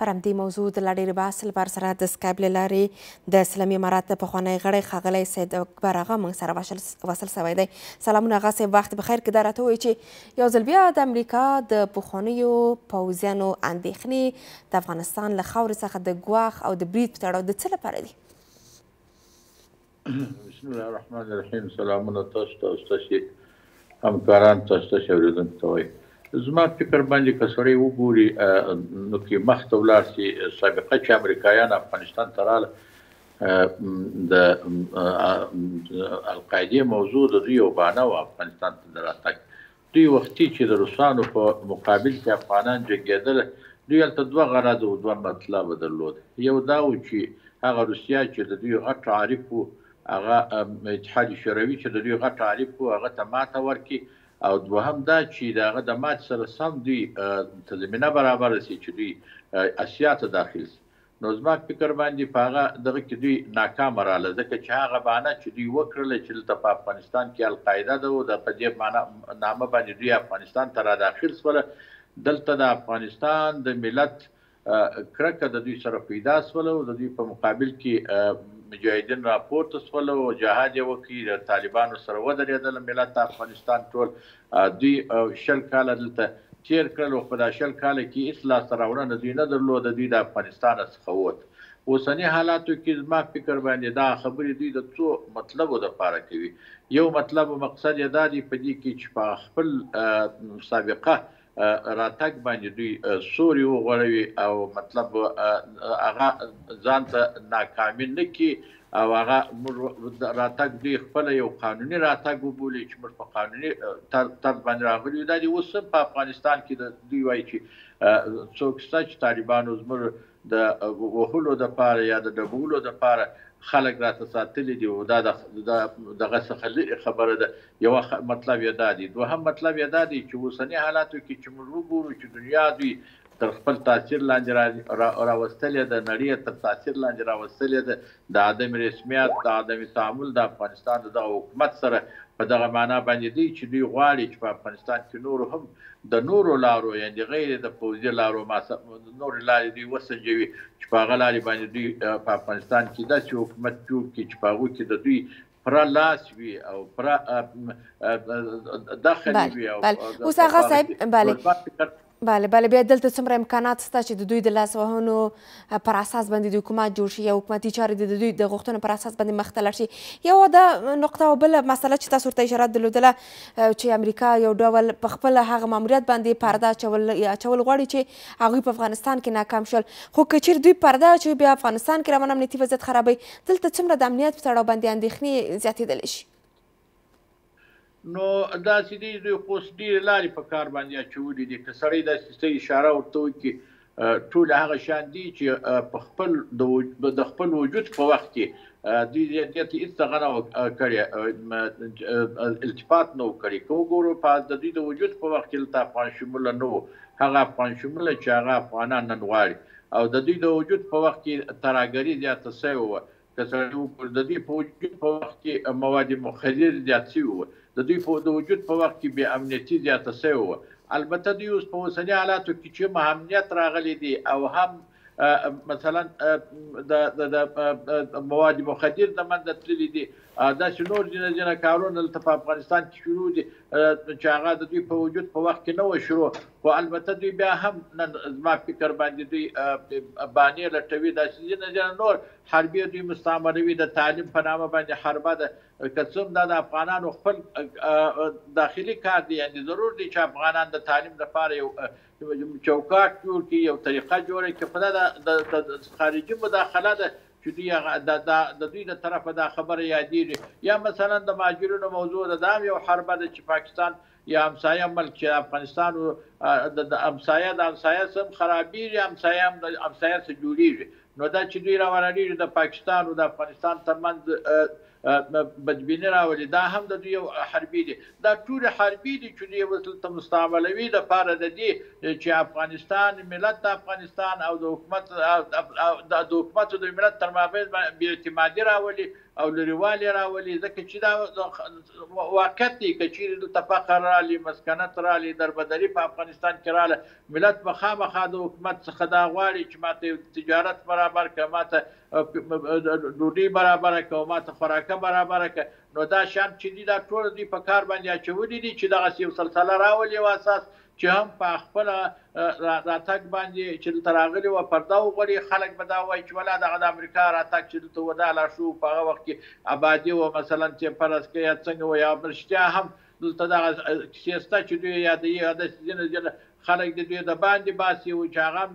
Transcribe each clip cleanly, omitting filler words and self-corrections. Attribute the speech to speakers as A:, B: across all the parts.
A: پر همدې موضوع د لا ډېرې بحث لپاره سره د سکایپ له لارې د اسلامي امارات د پخوانی غړی ښاغلی سید اکبر آغا موږ سره وصل سوی دی. سلامونه آغا صاحب، وخت بخیر. که دا راته ووایي چې یو ځل بیا د امریکا د پخوانیو پوځیانو اندېښنې د افغانستان له خاورې څخه د ګواښ او د برید په تړاو د څه لپاره دي؟
B: بسم الله الرحمن الرحیم. سلامونه تاسو ته او ستاسې همکاران، تاسو ته چې اورېدونکو ته وایي. زما فکر باندې که سړی وګوري نو کې مخته ولاړ سي، سابقه چې امریکایان افغانستان ته راغله د القاعدې موضوع د دوی یو بهانه وه افغانستان ته د راتګ. دوی وختي چې د روسانو په مقابل کې افغانان جنګېدل، دوی هلته دوه غرض او دوه مطلبه درلود. یو دا و چې هغه روسیه چې د دوی غټ عارف و، هغه اتحاد شوروي چې د دوی غټ عارف و، هغه ته ماته ورکړي، او دوهم دا چې د هغه د ماتې سره سم دوی ته زمینه برابره سي چې دوی اسیا ته داخل سي. نو زما فکر باندې په هغه دغه کې دوی ناکامه راغله، ځکه چې هغه بهانه چې دوی وکړله چې دلته په افغانستان کې القاعده ده او د په دې نامه باندې دوی افغانستان ته را داخل سوله. دلته د افغانستان د ملت کرکه د دوی سره پیدا سوله او د دوی په مقابل کې مجاهدین راپورته سول او جهاد یې وکړي، د طالبانو سره ودرېدل ملت افغانستان ټول. دوی 20 کاله دلته تېر کړل او په دا 20 کاله کې هېڅ لاسته راوړنه دوی نه درلوده، دوی د افغانستان څخه ووت. اوسني حالاتو کې زما فکر باندې دا خبرې دوی د څو مطلبو دپاره کوي. یو مطلب او مقصد یې دا دی په دې کې چې په خپل سابقه راتګ باندې دوی سوري وغوړوي او مطلب هغه ځان ته ناکامي نه کړي او هغه راتګ دوی خپله یو قانوني راتګ وبولي چې موږ په قانوني طرز باندې راغلي یو. دا دي اوس هم په افغانستان کې دوی وایي چې څوک شته چې طالبانو زموږ د وهلو دپاره یا د ډبولو دپاره خلک راته ساتلي دي، او دا دغه څخه لرې خبره ده. یو مطلب یې دا دی. دوهم مطلب یې دا دی چې اوسني حالاتو کې چې موږ وګورو چې دنیا دوی تر خپل تاثیر لاندې راوستلې ده، نړۍ تر تاثیر لاندې راوستلې ده، د عدم رسمیت، د عدم تعامل د افغانستان د دغه حکومت سره په دغه معنا باندې دی چې دوی غواړي چې په افغانستان کې نورو هم د نورو لارو، یعنې غیر د پوځي لارو نورې لارې دوی وسنجوي چې په هغه لارې باندې دوی په افغانستان کې داسې حکومت جوړ کړي چې په هغو کې د دوی پوره لاس وي او پوره دخل وي.
A: اوس هغه صاحب، بله بیا دلته څومره امکانات شته چې د دوی د لاس وهنو پر اساس باندې د حکومت جوړ شي یا حکومتي چارې د دوی د غوښتنو پر اساس باندې مخته لاړ شي؟ یوه دا نقطه او بله مسله چې تاسو ورته اشاره درلودله چې امریکا یو ډول په خپله هغه ماموریت باندې پرده اچول غواړي چې هغوی په افغانستان کې ناکام شول. خو که چیرې دوی پرده اچوي بیا افغانستان کې روان امنیتي وضعیت خرابوي، دلته څومره د امنیت په تړاو باندې اندېښنې زیاتېدلی شي؟
B: نو داسې دي، دوی خو اوس ډېرې لارې په کار باندې اچولي دي. که سړی داسې څه اشاره ورته وکړي، ټول هغه شیان دي چې په خپل د خپل وجود په وخت کې دوی دې ته هېڅ دغه نه کړی، التفات نه و کړی. که وګورو د دوی د وجود په وخت کې دلته افغان شموله نه و، هغه افغان شموله چې هغه افغانان نن غواړي، او د دوی د وجود په وخت کې ترهګري زیاته سوې وه. که سړی وګورو د دوی په وجود په وخت کې مواد مخدر زیات سوي وه، د دوی د وجود په وخت کې بې امنیتي زیاته سوې وه. البته دوی اوس په اوسني حالاتو کې چې هم امنیت راغلی دی او هم مثلا د مواد مخدر د منځه تللي دي، داسې نور ځینې کارونه دلته په افغانستان کې شروع دي چې هغه د دوی په وجود په وخت کې نه وه شروع. خو البته دوی بیا هم نن زما فکر باندې دوی بانې لټوي، داسې ځینې نور حربي دوی مستعمروي، د تعلیم په نامه باندې حربه ده. که څه هم دا د افغانانو خپل داخلي کار دی، یعنې ضرور دی چې افغانان د تعلیم لپاره یو چوکاټ جوړ کړي، یو طریقه جوړه کړي. خو دا د خارجي مداخله ده چې دوی د دوی د طرفه دا خبره یادېږي. یا مثلا د مهاجرینو موضوع ده، دا هم یو حربه ده چې پاکستان یا همسایه ملک چې افغانستان د همسایه څه هم خرابېږي، همسایه هم د همسایه څه جوړېږي. نو دا چې دوی راولاړېږي د پاکستان او د افغانستان ترمنځ بدبیني راولي، دا هم د دوی یو حربي دي. دا ټول حربي دي چې دوی اوس دلته مستعملوي دپاره د دې چې افغانستان، ملت د افغانستان او د حکومت او د ملت تر مابین بې اعتمادي راولي او لرېوالي راولي، ځکه چې دا واقعیت دی. که چیرې دلته فقر رالي، مسکنت رالي، دربدري په افغانستان کې راله، ملت به خامخا د حکومت څخه دا غواړي چې ماته تجارت برابر کړه، ماته ډوډۍ برابره کړه او ماته خوراکه برابره کړه. نو دا شیان چې دي دا ټول دوی په کار باندې اچولي دي چې دغسې یو سلسله راولي او اساس چې هم په خپله راتګ باندې چې دلته راغلي وه پرده وغوړي. خلک به دا وایي چې ولا دغه د امریکا راتګ چې دلته وداله شو په هغه وخت کې ابادي وه مثلا چې فرض کړه یا څنګه وه، یا رښتیا هم دلته دغه کیسې شته چې دوی یادوي، یا داسې ځینې خلک د دوی د باندې باسي و چې هغه هم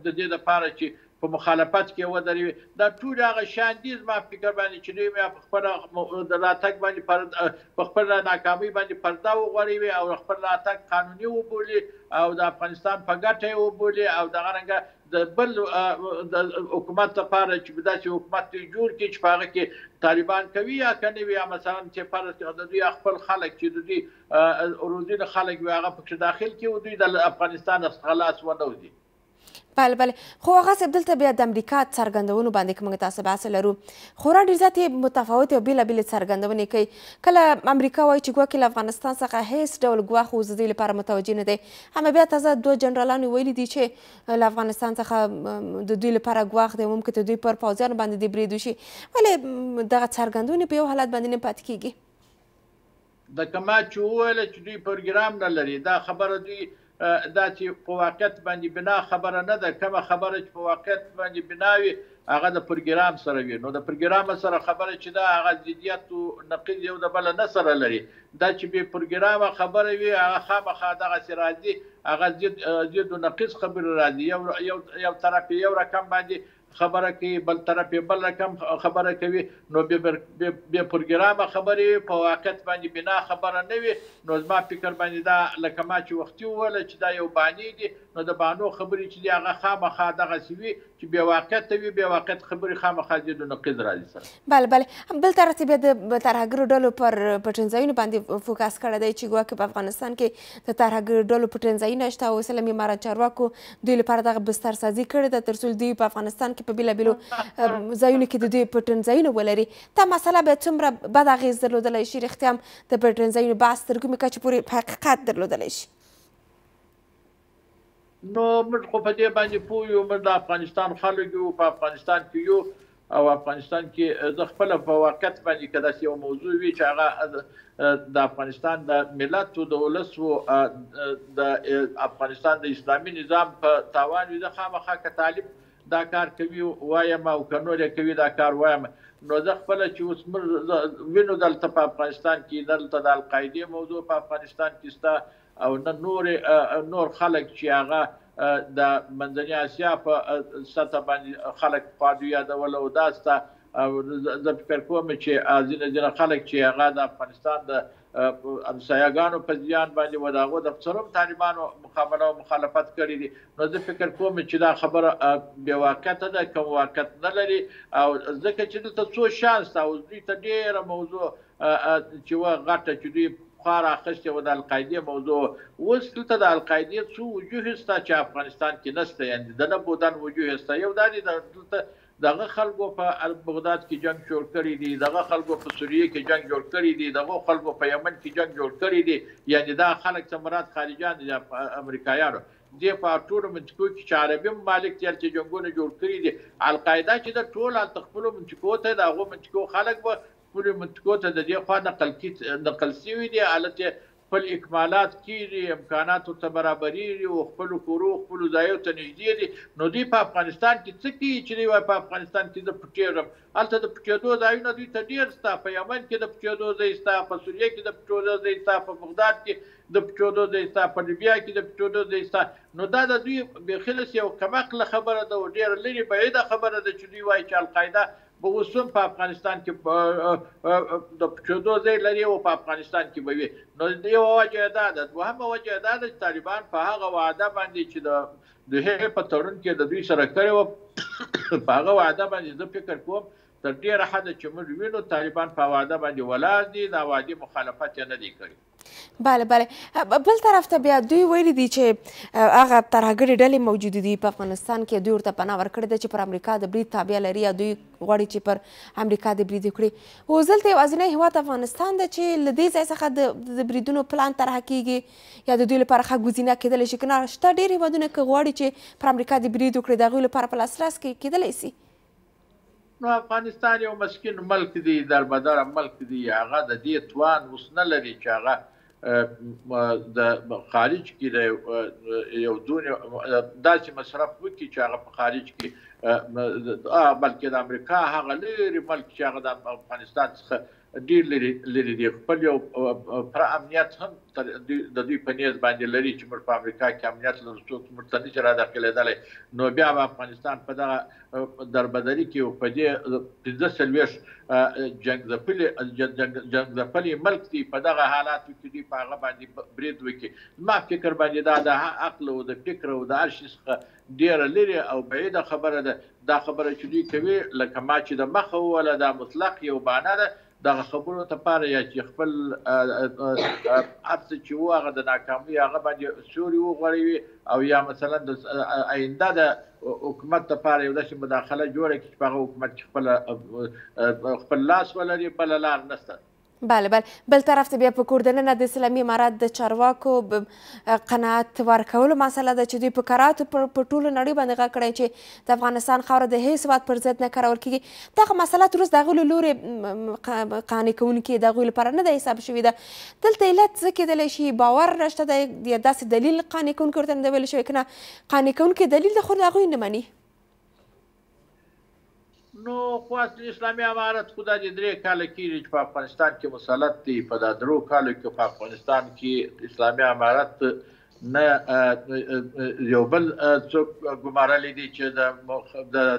B: د دې دپاره چې په مخالفت کې ودرېږي. دا ټول هغه شیان دي زما په فکر باندې چې دوی بیا په خپله د راتګ باندې په خپله ناکامۍ باندې پرده وغوړوي او خپل راتګ قانوني وبولي او د افغانستان په ګټه یې وبولي او دغه رنګه د بل د حکومت لپاره چې داسې حکومت جوړ کړي چې په هغه کې طالبان کوي یا که نه وي، یا مثلا چې فرض کړه د دوی خپل خلک چې د دوی روزینه خلک وي هغه پکې داخل کړي او دوی د افغانستان څخه لاس ونه وځي.
A: بله بله، خو هغسې دلته بیا د امریکا څرګندونو باندې که موږ تاسو بحث لرو، خورا ډېر زیات یې متفاوتې او بېلابېلې څرګندونې کوي. کله امریکا وایي چې ګواکې له افغانستان څخه هېڅ ډول ګواښ اوس د دې لپاره متوجه نه دی. همه بیا تازه دوه جنرالانو ویلي دي چې له افغانستان څخه د دوی لپاره ګواښ دی، ممکن د دوی پر پوځیانو باندې دې برید وشي. ولې دغه څرګندونې په یو حالت باندې نه پاتې کېږي؟
B: د کما چې وویله چې دوی پروګرام نه لري، دا خبره دوی دا چې په واقعیت باندې بنا خبره نه ده. کومه خبره چې په واقعیت باندې بنا وي هغه د پروګرام سره وي. نو د پروګرام سره خبره چې دا هغه ضدیت او نقیض یو د بله نه سره لري. دا چې بې پروګرامه خبره وي هغه خامخا دغسې راځي، هغه ضد و نقیض خبرې راځي. یو طرف یو رقم باندې خبره کوي، بل طرف بل رقم خبره کوي. نو بې پروګرامه خبرې په واقعیت باندې بنا خبره نه وي. نو زما فکر باندې دا لکه ما چې وختي وویله چې دا یو بانې دي، نو د بانو خبرې چې دي هغه خامخا دغسې وي چې بې واقعیته وي. بې واقعیت خبرې خامخا ضد و نقیض راځي سره.
A: بله بله، بل طرف ته بیا د ترهګرو ډلو پر پټنځایونو باندې فوکس کړی دی چې ګواکې په افغانستان کې د ترهګرو ډلو پټنځایونه شته او اسلامي امارت چارواکو دوی لپاره دغه بسترسازي کړې ده تر څو دوی په افغانستان کې په بېلابېلو ځایونو کې د دوی پټنځایونه ولري. دا مسله بیا څومره بد اغېز درلودلی شي؟ رښتیا هم د پټنځایونو بحث تر کومې کچې پورې حقیقت درلودلی شي؟
B: نو موږ خو په دې باندې پوه یو، موږ د افغانستان خلک یو، په افغانستان کې یو او افغانستان کې زه خپله په واقعیت باندې که داسې یو موضوع وي چې هغه د افغانستان د ملت و د ولس و د افغانستان د اسلامي نظام په تاوان وي، زه خامخا که طالب دا کار کوي وایم او که نور یې کوي دا کار وایم. نو زه خپله چې اوس موږ وینو دلته په افغانستان کې دلته د القاعدې موضوع په افغانستان کې شته او نه نور خلک چې هغه د منځنۍ اسیا په سطح باندې خلک پخوا دوی یادول او دا شته. زه فکر کوم چې ځینې خلک چې هغه د افغانستان د همسایه‌ګانو په زیان باندې و د هغو د سره هم طالبانو مقابله او مخالفت کړی دي. نو زه فکر کوم چې دا خبره بې واقعیته ده، کوم واقعیت نه لري. او ځکه چې دلته څو شیان شته او دوی ته ډېره موضوع چې وه غټه چې دوی پخوا رااخیستې وه د القاعدې موضوع، اوس دلته د القاعدې څو وجوه شته چې افغانستان کې نشته، یعنې د نه بودن وجوه شته. یو دا دی دلته دغه خلکو په بغداد کې جنگ جوړ کړی دی، دغه خلکو په سوریه کې جنگ جوړ کړی دی، دغه خلکو په یمن کې جنگ جوړ کړی دی. یعنې دا خلک څه مراد خارجان دي امریکایانو. دې په ټولو منطقو کې چې عربي ممالک دي هلته جنګونه جوړ کړي دي. القاعده چې د ټول هلته خپلو منطقو ته د هغو منطقو خلک به خپلو منطقو ته د دې خوا نقل شوي دي، هلته خپل اکمالات کېږي، امکاناتو ته برابرېږي او خپلو کورو خپلو ځایو ته نږدې دي. نو دوی په افغانستان کې څه کوي چې دوی وایي په افغانستان کې زه پټېږم؟ هلته د پټېدو ځایونه دوی ته ډېر شته. په یمن کې د پټېدو ځای شته، په سوریه کې د پټېدو ځای شته، په بغداد کې د پټېدو ځای شته، په لیبیا کې د پټېدو ځای شته. نو دا د دوی بیخي یو کمعقله خبره ده او ډېره لرې بعیده خبره ده چې دوی وایي چې القاعده به اوس هم په افغانستان کې د پټېدو ځای لري او په افغانستان کې به وي. نو یوه وجه دا ده. دوهمه وجه دا ده چې طالبان په هغه وعده باندې چې د هغې په تړون کې د دوی سره کړې وه په هغه وعده باندې زه فکر کوم تر ډېره حده چې موږ وینو طالبان په وعده باندې ولاړ دي، دا وعدې مخالفت یې نه دی کړی.
A: بله بله. بل طرف ته بیا دوی ویلي دي چې هغه ترهګرې ډلې موجودې دي په افغانستان کې، دوی ورته پناه ورکړې ده چې پر امریکا د برید تابع لري یا دوی غواړي چې پر امریکا د برید وکړي. اوس دلته یوازینی هېواد افغانستان ده چې له دې ځای څخه د بریدونو پلان طرحه کېږي یا د دوی لپاره ښه ګزینه کېدلی شي که نه؟ شته ډېر هېوادونه که غواړي چې پر امریکا د برید وکړي د هغوی لپاره په لاسرس کې کېدلی سي.
B: نو افغانستان یو مسکین ملک دی، دربدره ملک دی، هغه د دې توان اوس نه لري چې هغه د خارج کې د یو دون داسې مصرف وکړي چې هغه په خارج کې، بلکې د امریکا هغه لرې ملک چې هغه د افغانستان څخه ډېر لرې دی، خپل یو پر امنیت هم د دوی په نیز باندې لري چې موږ په امریکا کې امنیت لرو، څوک موږ ته نشي راداخلېدلی. نو بیا به افغانستان په دغه دربدري کې او په دې 15 جنګ ملک دی، په دغه حالاتو کې دوی په هغه باندې برید وکړي. زما فکر باندې دا د عقل او د فکر او د هر شي څخه ډېره لرې او بعیده خبره ده. دا خبره چې دوی کوي لکه ما چې د مخه وویله دا مطلق یو بهانه ده دغه خبرو لپاره، یا چې خپل هر څه چې و هغه د ناکامۍ هغه باندې سیوري وغوړوي، او یا مثلا د آینده د حکومت لپاره یو داسې مداخله جوړه کړي چې په هغه حکومت کې خپل لاس ولري، بله لار نشته.
A: بله بله. بل طرف ته بیا په کور دننه د اسلامي امارات د چارواکو قناعت ورکولو مسله ده چې دوی په کراتو په ټوله نړۍ باندې غږ کړی چې د افغانستان خاوره د هېڅ هېواد پر ضد نه کارول کېږي. دغه مسله تر اوسه د هغوی له لورې قانع کوونکې د هغوی لپاره نه ده حساب شوې ده. دلته علت څه کېدلی شي؟ باور نشته دی یا داسې دلیل قانع کوونکی ورته نه دی ویلی شوی که نه قانع کوونکی دلیل ده خو د هغوی نه مني؟
B: نو خو اسلامي امارت خو دا د 3 کاله کېږي چې په افغانستان کې مسلط دی. په دا 3 کالو کې په افغانستان کې اسلامي امارت نه یو بل څوک ګمارلی دی چې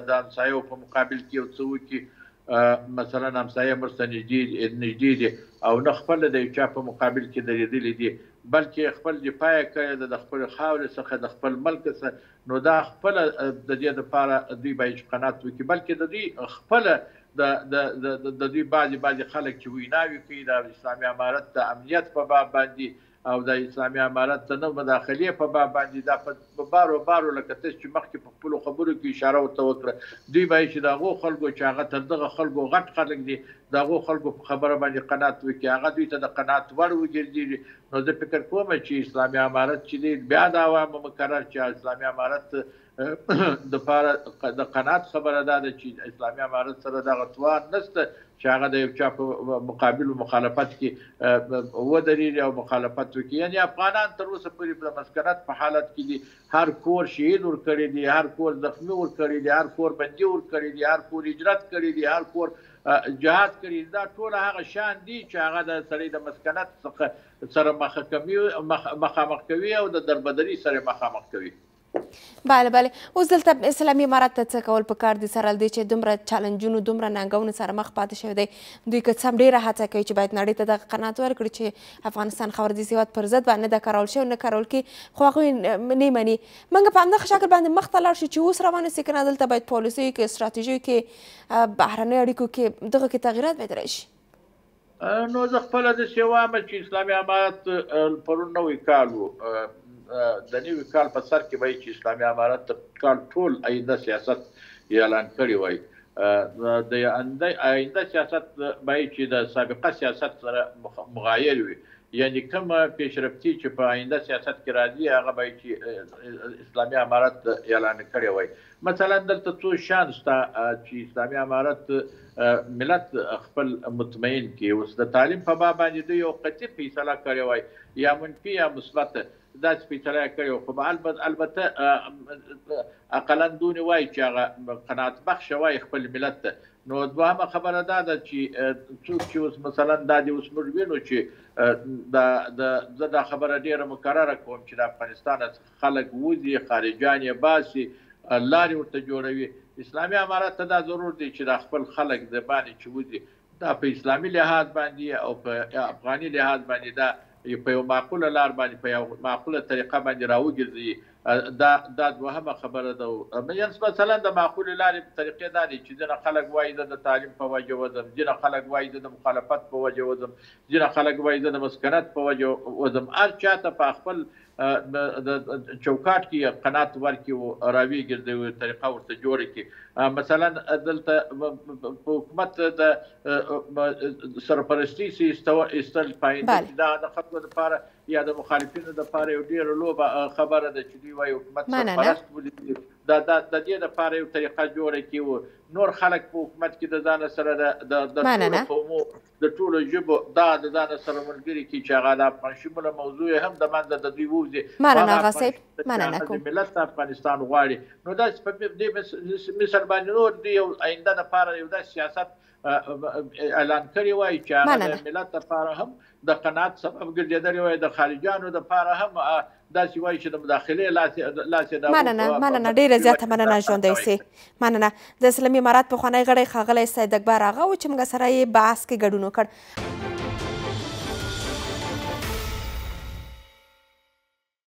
B: د همسایو په مقابل کې یو څه وکړي. مثلا همسایه مرسته نږدې دي او نه خپله د یو چا په مقابل کې درېدلي دي، بلکې خپل دفاع یې کړې ده د خپلې خاورې څخه، د خپل ملک څخه. نو دا خپله د دې دپاره دوی باید قناعت وکړي، بلکې د دوی خپله د دوی بعضې خلک چې ویناوې کوي د اسلامي امارت د امنیت په باب باندې او د اسلامي امارت د نه مداخلې په باب باندې، دا په بارو لکه تاسو چې مخکې په خپلو خبرو کې اشاره ورته وکړه، دوی باید چې د هغو خلکو چې هغه تر دغه خلکو غټ خلک دي د هغو خلکو په خبره باندې قناعت وکړي، هغه دوی ته د قناعت وړ وګرځېږي. نو زه فکر کوم چې اسلامي امارت چې دی بیا د عوامو مقرر چې اسلامي امارت د قناعت خبره دا ده چې اسلامي امارت سره دغه توان نشته چې هغه د یو چا په مقابل مخالفت کې ودرېږي او مخالفت وکړي. یعنې افغانان تر اوسه پورې د مسکنت په حالت کې دي، هر کور شهید ورکړی دی، هر کور زخمي ورکړی دی، هر کور بندي ورکړی دی، هر کور هجرت کړی دی، هر کور جهاد کړي. دا ټول هغه شان دي چې هغه د سړی د مسکنت څخه سره مخامخ کوي او د دربدري سره مخامخ کوي.
A: بله بله. اوس دلته اسلامي امارت ته څه کول پکار دي سره دې چې دومره چلنجونو دومره ننګونو سره مخ پاتې شوی دی؟ دوی که څه هم ډېره هڅه کوي چې باید نړۍ ته دغه قناعت ورکړي چې افغانستان خاوره د هېڅ هېواد پر ضد باندې نه ده کارول شوی نه کارول کېږي، خو هغوی نه مني. موږ په همدغه شکل باندې مخ ته لاړ شو چې اوس روانه سي که نه دلته باید پالیسیو کې استراتیژیو کې بهرنیو اړیکو کې دغه کې تغییرات باید راشي؟
B: نو زه خپله داسې وایم چې اسلامي امارت پرون نوی کال و، د نوي کال په سر کې وایي چې اسلامي امارت د کال ټول آینده سیاست اعلان کړی وای. د آینده سیاست باید چې د سابقه سیاست سره مغایر وي، یعنی کوم پیشرفتی چې په آینده سیاست کې راځي هغه باید چې اسلامي امارت اعلان کړی وای. مثلا دلته څو شان شته چې اسلامي امارت ملت خپل مطمئن کړي. اوس د تعلیم په باب باندې دوی یو قطعي فیصله کړې وای، یا منفي یا مثبت داسې فیصله یې کړې وه، خو البته اقلا دونې وایي چې هغه قناعت بخشه وایي خپل ملت ته. نو دوهمه خبره دا ده چې څوک چې اوس مثلا دا دې اوس موږ وینو چې زه دا خبره ډېره مکرره کوم چې د افغانستان خلک وځي، خارجان یې باسي، لارې ورته جوړوي. اسلامي امارت ته دا ضرور دی چې دا خپل خلک د باندې چې وځي دا په اسلامي لحاظ باندې او په افغاني لحاظ باندې دا په یو معقوله لار باندې په یو معقوله طریقه باندې راوګرځي، دا دوهمه خبره ده. مثلا د معقولې لارې په طریقې دا دي چې ځینې خلک وایي زه د تعلیم په وجه وځم، ځینې خلک وایي زه د مخالفت په وجه وځم، ځینې خلک وایي زه د مسکنت په وجه وځم. هر چاته په خپل د چوکاټ کې قناعت ورکړي او راویږي د طریقه ورته جوړه کړي. مثلا دلته حکومت د سرپرستي ایستل پاینده دا د خلکو لپاره یا د مخالفینو لپاره یو ډېره لوبه خبره ده چې دوی وایي حکومت سرپرست بولي. د دې لپاره یو طریقه جوړه کړي او نور خلک په حکومت کې د ځان سره د ټولو قومو د ټولو ژبو دا د ځان سره ملګري کړي چې هغه د افغان شموله موضوع هم د منځه د دوی ووځي.
A: مننه آغا صاحب، مننه کوم.
B: ملت افغانستان غواړي نو داسې په دې مثل باندې نور دوی یو آینده لپاره یو داسې سیاست اعلان کړی وای چې هغه د ملت لپاره هم د قناعت سبب ګرځېدلی وای، د خارجیانو لپاره هم داسې وای چې د مداخلې لاس
A: مننه ډېره زیاته مننه ژوندی اوسئ. مننه. د اسلامي امارات پخوانی غړی ښاغلی سید اکبر آغا و چې موږ سره یې بحث کې ګډون وکړ.